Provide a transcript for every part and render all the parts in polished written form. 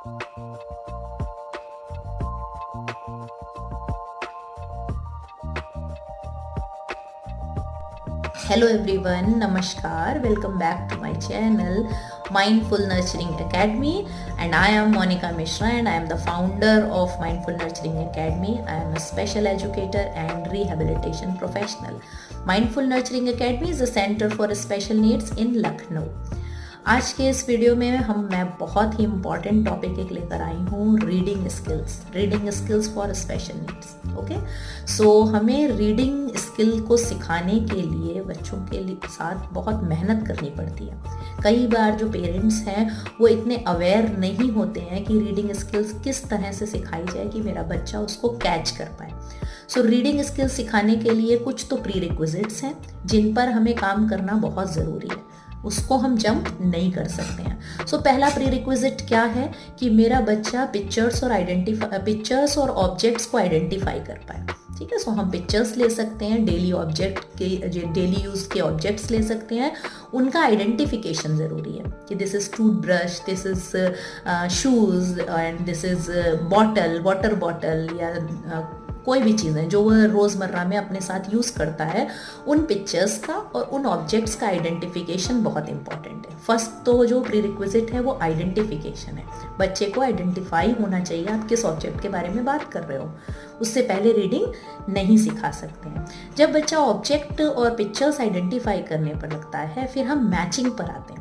Hello everyone, Namaskar, welcome back to my channel Mindful Nurturing Academy, and I am Monica Mishra and I am the founder of Mindful Nurturing Academy. I am a special educator and rehabilitation professional. Mindful Nurturing Academy is a center for special needs in Lucknow. आज के इस video में मैं बहुत ही important topic एक लेकर आई हूँ, reading skills for special needs. Okay, so हमें रीडिंग स्किल को सिखाने के लिए बच्चों के साथ बहुत मेहनत करनी पड़ती है। कई बार जो पेरेंट्स हैं वो इतने अवेयर नहीं होते हैं कि रीडिंग स्किल्स किस तरह से सिखाई जाए कि मेरा बच्चा उसको कैच कर पाए। सो रीडिंग स्किल्स सिखाने के लिए कुछ तो प्री रिक्विजिट्स हैं जिन पर हमें काम करना बहुत ज़रूरी है, उसको हम जंप नहीं कर सकते हैं। सो पहला प्री रिक्विजिट क्या है कि मेरा बच्चा पिक्चर्स और ऑब्जेक्ट्स को आइडेंटिफाई कर पाए। ठीक है, सो हम पिक्चर्स ले सकते हैं, डेली यूज के ऑब्जेक्ट्स ले सकते हैं, उनका आइडेंटिफिकेशन ज़रूरी है कि this is toothbrush, this is shoes and this is water bottle या कोई भी चीज़ें जो वह रोज़मर्रा में अपने साथ यूज़ करता है, उन पिक्चर्स का और उन ऑब्जेक्ट्स का आइडेंटिफिकेशन बहुत इंपॉर्टेंट है। फर्स्ट तो जो प्री रिक्विजिट है वो आइडेंटिफिकेशन है। बच्चे को आइडेंटिफाई होना चाहिए आप किस ऑब्जेक्ट के बारे में बात कर रहे हो, उससे पहले रीडिंग नहीं सिखा सकते हैं। जब बच्चा ऑब्जेक्ट और पिक्चर्स आइडेंटिफाई करने पर लगता है, फिर हम मैचिंग पर आते हैं।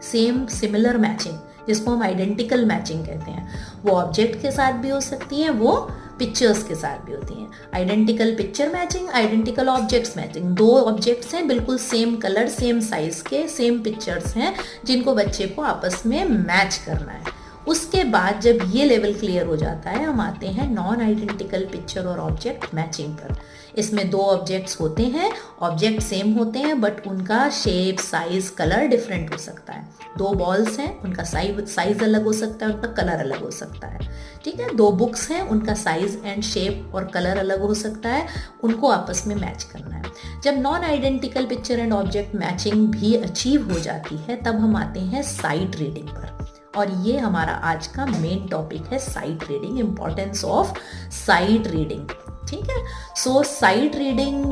सिमिलर मैचिंग, जिसको हम आइडेंटिकल मैचिंग कहते हैं, वो ऑब्जेक्ट के साथ भी हो सकती है, वो पिक्चर्स के साथ भी होती हैं। Identical picture matching, identical objects matching, दो ऑब्जेक्ट्स हैं बिल्कुल सेम कलर, सेम साइज के, सेम पिक्चर्स हैं जिनको बच्चे को आपस में मैच करना है। उसके बाद जब ये लेवल क्लियर हो जाता है, हम आते हैं नॉन आइडेंटिकल पिक्चर और ऑब्जेक्ट मैचिंग पर। इसमें दो ऑब्जेक्ट्स होते हैं, ऑब्जेक्ट सेम होते हैं बट उनका शेप, साइज, कलर डिफरेंट हो सकता है। दो बॉल्स हैं, उनका साइज अलग हो सकता है, उनका कलर अलग हो सकता है। ठीक है, दो बुक्स हैं, उनका साइज एंड शेप और कलर अलग हो सकता है, उनको आपस में मैच करना है। जब non identical picture and object matching भी अचीव हो जाती है, तब हम आते हैं साइट रीडिंग पर, और ये हमारा आज का मेन टॉपिक है, site reading, importance of site reading. ठीक है, सो साइट रीडिंग,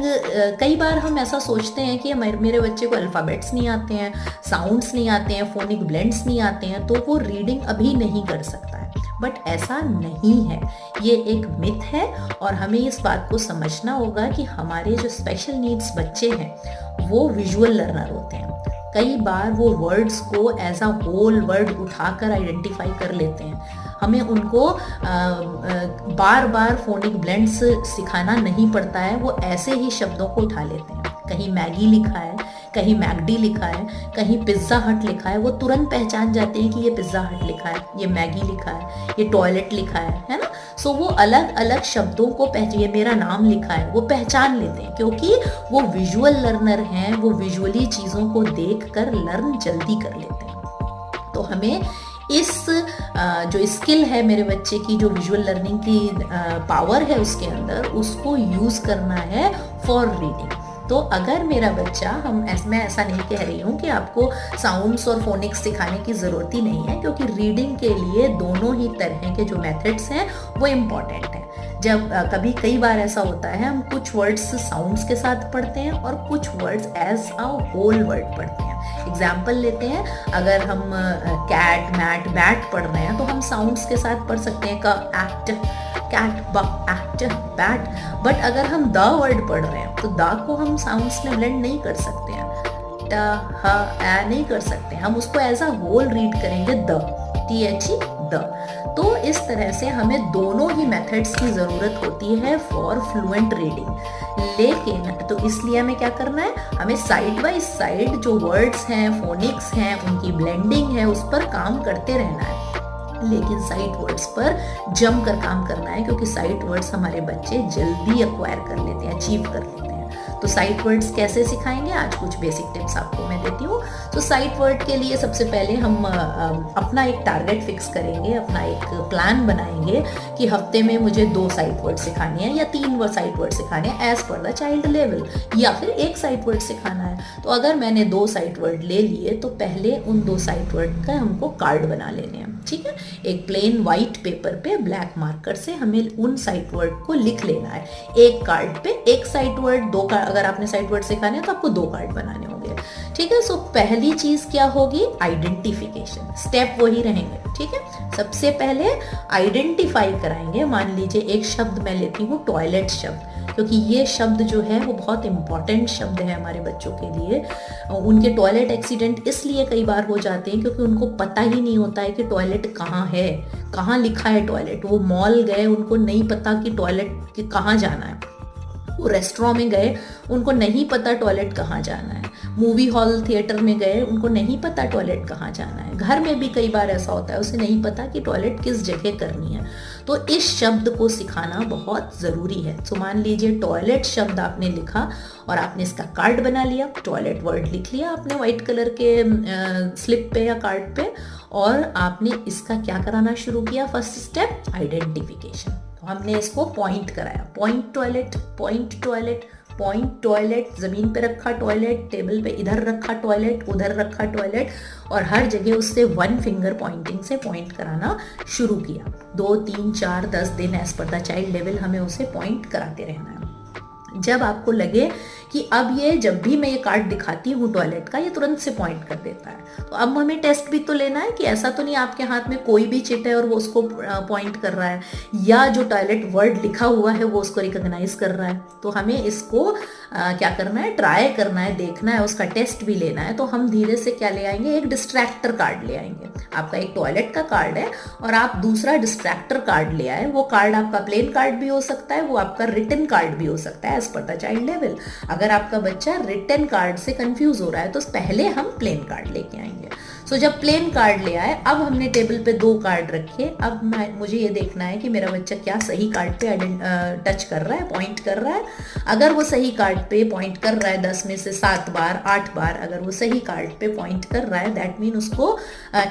कई बार हम ऐसा सोचते हैं कि मेरे बच्चे को अल्फ़ाबेट्स नहीं आते हैं, साउंड्स नहीं आते हैं, फोनिक ब्लेंड्स नहीं आते हैं, तो वो रीडिंग अभी नहीं कर सकता है। बट ऐसा नहीं है, ये एक मिथ है और हमें इस बात को समझना होगा कि हमारे जो स्पेशल नीड्स बच्चे हैं वो विजुअल लर्नर होते हैं। कई बार वो वर्ड्स को एज अ होल वर्ड उठाकर आइडेंटिफाई कर लेते हैं। हमें उनको बार बार फोनिक ब्लेंड्स सिखाना नहीं पड़ता है, वो ऐसे ही शब्दों को उठा लेते हैं। कहीं मैगी लिखा है, कहीं मैकडी लिखा है, कहीं पिज़्ज़ा हट लिखा है, वो तुरंत पहचान जाते हैं कि ये पिज़्ज़ा हट लिखा है, ये मैगी लिखा है, ये टॉयलेट लिखा है ना। सो वो अलग अलग शब्दों को ये मेरा नाम लिखा है, वो पहचान लेते हैं क्योंकि वो विजुअल लर्नर हैं, वो विजुअली चीज़ों को देखकर लर्न जल्दी कर लेते हैं। तो हमें इस जो स्किल है मेरे बच्चे की, जो विजुअल लर्निंग की पावर है उसके अंदर, उसको यूज़ करना है फॉर रीडिंग। तो अगर मेरा बच्चा, मैं ऐसा नहीं कह रही हूँ कि आपको साउंड्स और फोनिक्स सिखाने की ज़रूरत ही नहीं है, क्योंकि रीडिंग के लिए दोनों ही तरह के जो मेथड्स हैं वो इम्पॉर्टेंट हैं। जब कई बार ऐसा होता है, हम कुछ वर्ड्स साउंड्स के साथ पढ़ते हैं और कुछ words as a whole word पढ़ते हैं। एग्जाम्पल लेते हैं, अगर हम कैट, मैट, बैट पढ़ रहे हैं तो हम साउंड्स के साथ पढ़ सकते हैं, act, cat, buck, act, bat. But अगर हम द वर्ड पढ़ रहे हैं तो द को हम साउंड्स में ब्लेंड नहीं कर सकते हैं, ट, ह, ए नहीं कर सकते, हम उसको एज अ होल रीड करेंगे, द, THE, द। तो इस तरह से हमें दोनों ही मेथड्स की ज़रूरत होती है फॉर फ्लुएंट रीडिंग। लेकिन तो इसलिए हमें क्या करना है, हमें साइड बाय साइड जो वर्ड्स हैं, फोनिक्स हैं, उनकी ब्लेंडिंग है, उस पर काम करते रहना है। लेकिन साइट वर्ड्स पर जम कर काम करना है, क्योंकि साइट वर्ड्स हमारे बच्चे जल्दी एक्वायर कर लेते हैं, अचीव कर लेते हैं। तो साइट वर्ड्स कैसे सिखाएंगे, आज कुछ बेसिक टिप्स आपको मैं देती हूँ। तो साइट वर्ड के लिए सबसे पहले हम अपना एक टारगेट फिक्स करेंगे, अपना एक प्लान बनाएंगे कि हफ्ते में मुझे 2 साइट वर्ड सिखाने हैं या 3 साइट वर्ड सिखाने हैं as per the child level, या फिर 1 साइट वर्ड सिखाना है। तो अगर मैंने 2 साइट वर्ड ले लिए तो पहले उन 2 साइट वर्ड का हमको कार्ड बना लेने हैं। ठीक है। एक प्लेन व्हाइट पेपर पे ब्लैक मार्कर से हमें उन साइट वर्ड को लिख लेना है। एक कार्ड पे एक साइट वर्ड, दो कार्ड, अगर आपने साइट वर्ड सिखाने हैं तो आपको 2 कार्ड बनाने होंगे, ठीक है। सो पहली चीज क्या होगी, आइडेंटिफिकेशन, स्टेप वही रहेंगे, ठीक है। सबसे पहले आइडेंटिफाई कराएंगे। मान लीजिए एक शब्द मैं लेती हूँ टॉयलेट शब्द, क्योंकि ये शब्द जो है वो बहुत इंपॉर्टेंट शब्द है हमारे बच्चों के लिए। उनके टॉयलेट एक्सीडेंट इसलिए कई बार हो जाते हैं क्योंकि उनको पता ही नहीं होता है कि टॉयलेट कहाँ है, कहाँ लिखा है टॉयलेट। वो मॉल गए, उनको नहीं पता कि टॉयलेट कहाँ जाना है। वो रेस्टोरेंट में गए, उनको नहीं पता टॉयलेट कहाँ जाना है। मूवी हॉल थिएटर में गए, उनको नहीं पता टॉयलेट कहाँ जाना है। घर में भी कई बार ऐसा होता है, उसे नहीं पता कि टॉयलेट किस जगह करनी है। तो इस शब्द को सिखाना बहुत ज़रूरी है। तो मान लीजिए टॉयलेट शब्द आपने लिखा और आपने इसका कार्ड बना लिया, टॉयलेट वर्ड लिख लिया आपने व्हाइट कलर के स्लिप पे या कार्ड पे, और आपने इसका क्या कराना शुरू किया, फर्स्ट स्टेप आइडेंटिफिकेशन। तो हमने इसको पॉइंट कराया, point toilet, point toilet, point toilet, जमीन पे रखा टॉयलेट, टेबल पे इधर रखा टॉयलेट, उधर रखा टॉयलेट, और हर जगह उससे 1 फिंगर पॉइंटिंग से पॉइंट कराना शुरू किया। 2, 3, 4, 10 दिन as per the child level हमें उसे पॉइंट कराते रहना है। जब आपको लगे कि अब ये, जब भी मैं ये कार्ड दिखाती हूँ टॉयलेट का, ये तुरंत से पॉइंट कर देता है, तो अब हमें टेस्ट भी तो लेना है कि ऐसा तो नहीं आपके हाथ में कोई भी चिट है और वो उसको पॉइंट कर रहा है, या जो टॉयलेट वर्ड लिखा हुआ है वो उसको रिकॉग्नाइज कर रहा है। तो हमें इसको क्या करना है, ट्राई करना है, देखना है, उसका टेस्ट भी लेना है। तो हम धीरे से क्या ले आएंगे, एक डिस्ट्रैक्टर कार्ड ले आएंगे। आपका एक टॉयलेट का कार्ड है और आप दूसरा डिस्ट्रैक्टर कार्ड ले आए। वो कार्ड आपका प्लेन कार्ड भी हो सकता है, वो आपका रिटन कार्ड भी हो सकता है as per the child level. अगर आपका बच्चा रिटन कार्ड से कंफ्यूज हो रहा है तो पहले हम प्लेन कार्ड लेके आएंगे। सो जब प्लेन कार्ड ले आए, अब हमने टेबल पे 2 कार्ड रखे। अब मुझे ये देखना है कि मेरा बच्चा क्या सही कार्ड पे टच कर रहा है, पॉइंट कर रहा है। अगर वो सही कार्ड पे पॉइंट कर रहा है 10 में से 7 बार, 8 बार अगर वो सही कार्ड पे पॉइंट कर रहा है, दैट मीन उसको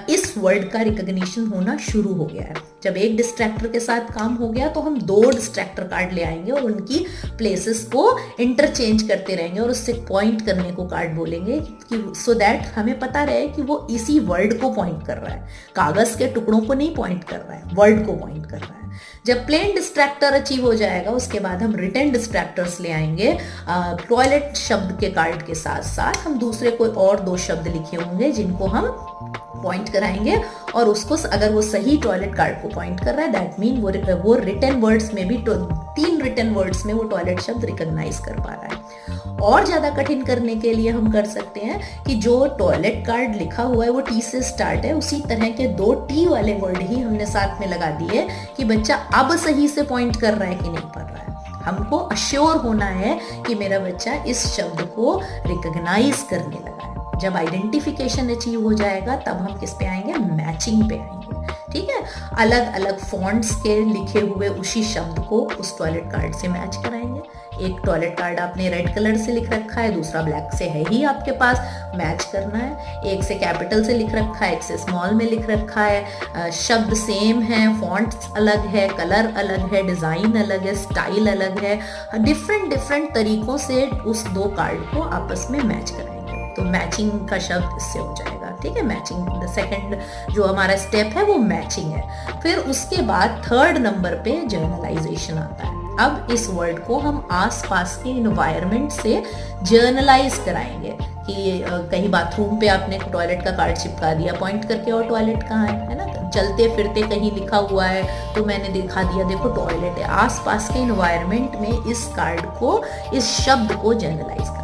इस वर्ड का रिकॉग्निशन होना शुरू हो गया है। जब एक डिस्ट्रैक्टर के साथ काम हो गया तो हम 2 डिस्ट्रैक्टर कार्ड ले आएंगे और उनकी प्लेसेस को इंटरचेंज करते रहेंगे और उससे पॉइंट करने को कार्ड बोलेंगे कि सो दैट हमें पता रहे कि वो इसी वर्ड को पॉइंट कर रहा है, कागज के टुकड़ों को नहीं पॉइंट कर रहा है, वर्ड को पॉइंट कर रहा है। जब प्लेन डिस्ट्रैक्टर अचीव हो जाएगा, उसके बाद हम रिटन डिस्ट्रैक्टर्स ले आएंगे। टॉयलेट शब्द के कार्ड के साथ साथ हम दूसरे कोई और 2 शब्द लिखे होंगे जिनको हम पॉइंट कराएंगे, और उसको अगर वो सही टॉयलेट कार्ड को पॉइंट कर रहा है, दैट मीन वो रिटन वर्ड्स में भी 3 रिटन वर्ड्स में वो टॉयलेट शब्द रिकॉग्नाइज कर पा रहा है। और ज्यादा कठिन करने के लिए हम कर सकते हैं कि जो टॉयलेट कार्ड लिखा हुआ है वो टी से स्टार्ट है, उसी तरह के 2 टी वाले वर्ड ही हमने साथ में लगा दिए कि बच्चा अब सही से पॉइंट कर रहा है कि नहीं कर रहा है। हमको अश्योर होना है कि मेरा बच्चा इस शब्द को रिकॉग्नाइज करने लगा है। जब आइडेंटिफिकेशन अचीव हो जाएगा तब हम किस पे आएंगे, मैचिंग पे आएंगे, ठीक है। अलग अलग फॉन्ट्स के लिखे हुए उसी शब्द को उस टॉयलेट कार्ड से मैच कराएंगे। एक टॉयलेट कार्ड आपने रेड कलर से लिख रखा है, दूसरा ब्लैक से है ही आपके पास, मैच करना है। एक से कैपिटल से लिख रखा है, एक से स्मॉल में लिख रखा है, शब्द सेम है, फॉन्ट्स अलग है, कलर अलग है, डिजाइन अलग है, स्टाइल अलग है, डिफरेंट तरीकों से उस 2 कार्ड को आपस में मैच कराएंगे। तो मैचिंग का शब्द इससे हो जाएगा, ठीक है। मैचिंग सेकंड जो हमारा स्टेप है वो मैचिंग है। फिर उसके बाद 3rd नंबर पे जर्नलाइजेशन आता है। अब इस वर्ड को हम आसपास के इन्वायरमेंट से जर्नलाइज कराएंगे कि कहीं बाथरूम पे आपने टॉयलेट का कार्ड चिपका दिया पॉइंट करके, और टॉयलेट कहाँ है ना, चलते फिरते कहीं लिखा हुआ है तो मैंने दिखा दिया देखो टॉयलेट है। आसपास के इन्वायरमेंट में इस कार्ड को, इस शब्द को जर्नलाइज कराएंगे।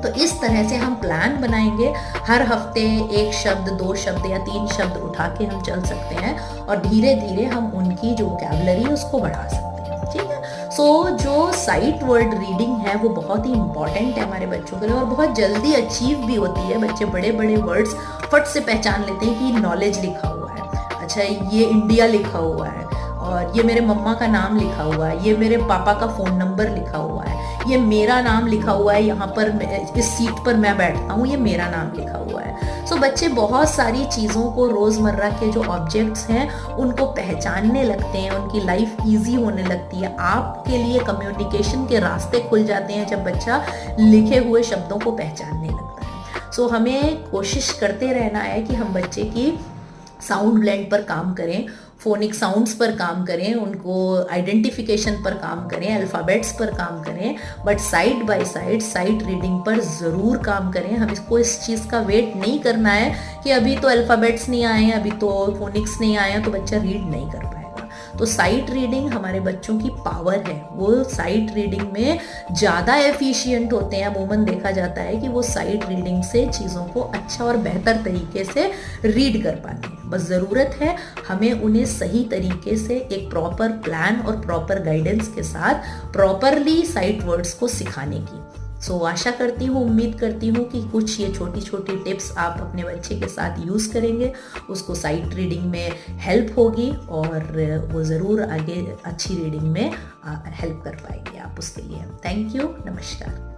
तो इस तरह से हम प्लान बनाएंगे। हर हफ्ते 1 शब्द, 2 शब्द या 3 शब्द उठा के हम चल सकते हैं और धीरे धीरे हम उनकी जो वोकैबुलरी है उसको बढ़ा सकते हैं, ठीक है। सो जो साइट वर्ड रीडिंग है वो बहुत ही इंपॉर्टेंट है हमारे बच्चों के लिए और बहुत जल्दी अचीव भी होती है। बच्चे बड़े बड़े वर्ड्स फट से पहचान लेते हैं कि नॉलेज लिखा हुआ है, अच्छा ये इंडिया लिखा हुआ है, और ये मेरे मम्मा का नाम लिखा हुआ है, ये मेरे पापा का फ़ोन नंबर लिखा हुआ है, ये मेरा नाम लिखा हुआ है, यहाँ पर इस सीट पर मैं बैठता हूँ, ये मेरा नाम लिखा हुआ है। सो बच्चे बहुत सारी चीज़ों को, रोज़मर्रा के जो ऑब्जेक्ट्स हैं उनको पहचानने लगते हैं, उनकी लाइफ ईजी होने लगती है। आपके लिए कम्युनिकेशन के रास्ते खुल जाते हैं जब बच्चा लिखे हुए शब्दों को पहचानने लगता है। सो हमें कोशिश करते रहना है कि हम बच्चे की साउंड ब्लेंड पर काम करें, फोनिक साउंड्स पर काम करें, उनको आइडेंटिफिकेशन पर काम करें, अल्फ़ाबेट्स पर काम करें, but side by side site reading पर ज़रूर काम करें। हम इसको इस चीज़ का वेट नहीं करना है कि अभी तो अल्फ़ाबेट्स नहीं आए हैं, अभी तो फोनिक्स नहीं आए हैं, तो बच्चा रीड नहीं कर पाएगा। तो साइट रीडिंग हमारे बच्चों की पावर है, वो साइट रीडिंग में ज़्यादा एफिशिएंट होते हैं। अमूमन देखा जाता है कि वो साइट रीडिंग से चीज़ों को अच्छा और बेहतर तरीके से रीड कर पाते हैं। बस ज़रूरत है हमें उन्हें सही तरीके से एक प्रॉपर प्लान और प्रॉपर गाइडेंस के साथ प्रॉपरली साइट वर्ड्स को सिखाने की। सो आशा करती हूँ, उम्मीद करती हूँ कि कुछ ये छोटी छोटी टिप्स आप अपने बच्चे के साथ यूज़ करेंगे, उसको साइट रीडिंग में हेल्प होगी और वो ज़रूर आगे अच्छी रीडिंग में हेल्प कर पाएंगे आप उसके लिए। थैंक यू, नमस्कार।